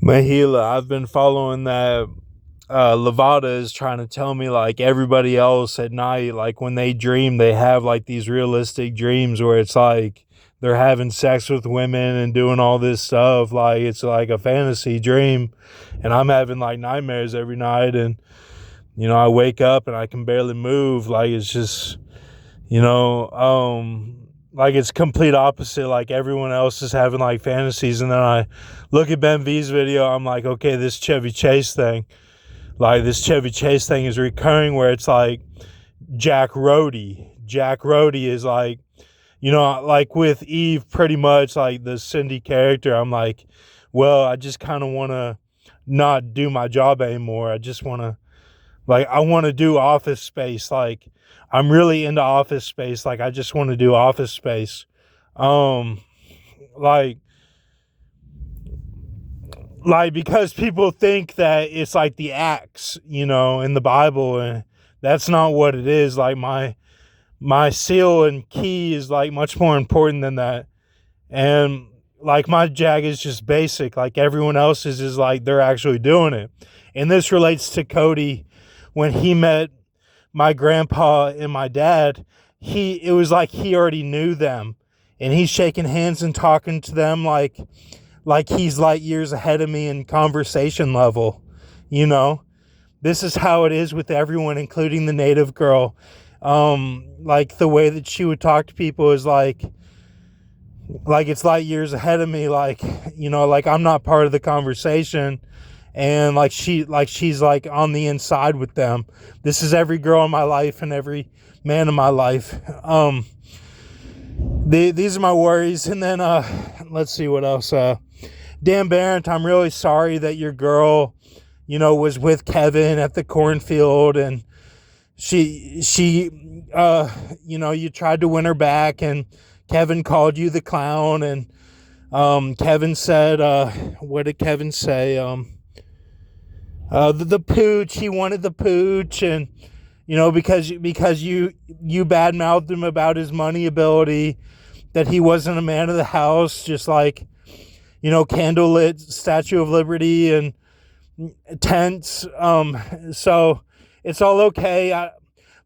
Mahila, I've been following that. Levada is trying to tell me, like, everybody else at night, like when they dream, they have like these realistic dreams where it's like they're having sex with women and doing all this stuff. Like, it's like a fantasy dream. And I'm having like nightmares every night. And, I wake up and I can barely move. Like, it's just, like it's complete opposite. Like, everyone else is having like fantasies. And then I look at Ben V's video. I'm like, okay, this Chevy Chase thing is recurring, where it's like Jack Rhodey. Jack Rhodey is like, like with Eve, pretty much like the Cindy character. I'm like, well, I just kind of want to not do my job anymore. I just want to, like, I want to do Office Space. Like, I'm really into Office Space. Like, I just want to do Office Space. Like, because people think that it's like the axe, in the Bible, and that's not what it is. Like, my seal and key is like much more important than that. And like, my Jag is just basic. Like, everyone else's is like they're actually doing it. And this relates to Cody. When he met my grandpa and my dad, it was like he already knew them, and he's shaking hands and talking to them like he's light years ahead of me in conversation level. This is how it is with everyone, including the native girl. Like, the way that she would talk to people is like it's light years ahead of me. Like, like I'm not part of the conversation, and like she's like on the inside with them. This is every girl in my life and every man in my life. These are my worries. And then let's see what else. Dan Barrett, I'm really sorry that your girl, was with Kevin at the cornfield, and she you tried to win her back, and Kevin called you the clown, and Kevin said, what did Kevin say? The pooch, he wanted the pooch, and because you badmouthed him about his money ability, that he wasn't a man of the house, just like, candlelit Statue of Liberty and tents. So it's all okay. I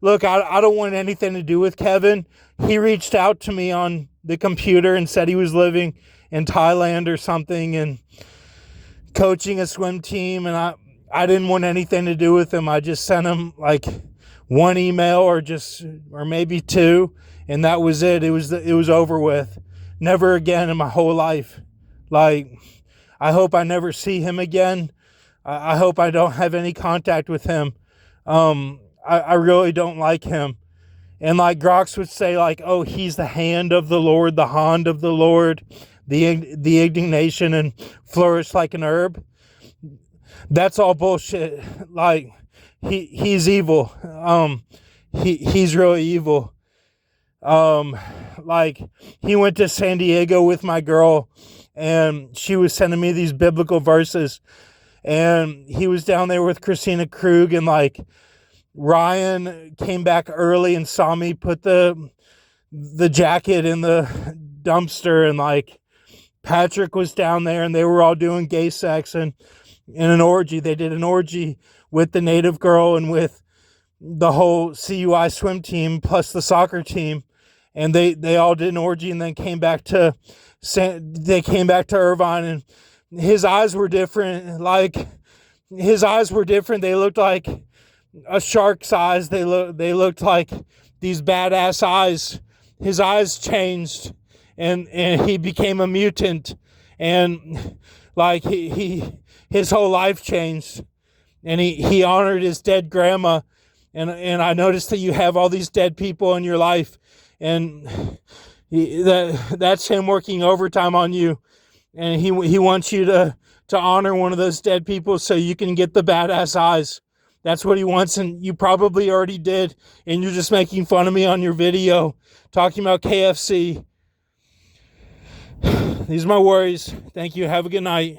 don't want anything to do with Kevin. He reached out to me on the computer and said he was living in Thailand or something and coaching a swim team, and I didn't want anything to do with him. I just sent him like one email or maybe two, and that was it. It was over with. Never again in my whole life. Like, I hope I never see him again. I hope I don't have any contact with him. I really don't like him. And like Grox would say, like, oh, he's the hand of the Lord, the hand of the Lord, the indignation, and flourish like an herb. That's all bullshit. Like, he's evil. He's really evil. Like, he went to San Diego with my girl, and she was sending me these biblical verses, and he was down there with Christina Krug, and like, Ryan came back early and saw me put the jacket in the dumpster, and like, Patrick was down there, and they were all doing gay sex and in an orgy. They did an orgy with the native girl and with the whole CUI swim team plus the soccer team, and they all did an orgy, and then came back to Irvine, and his eyes were different. Like, his eyes were different. They looked like a shark's eyes. They looked like these badass eyes. His eyes changed, and he became a mutant, and like his whole life changed, and he honored his dead grandma, and I noticed that you have all these dead people in your life, and that's him working overtime on you, and he wants you to honor one of those dead people so you can get the badass eyes. That's what he wants, and you probably already did, and you're just making fun of me on your video talking about KFC. These are my worries. Thank you. Have a good night.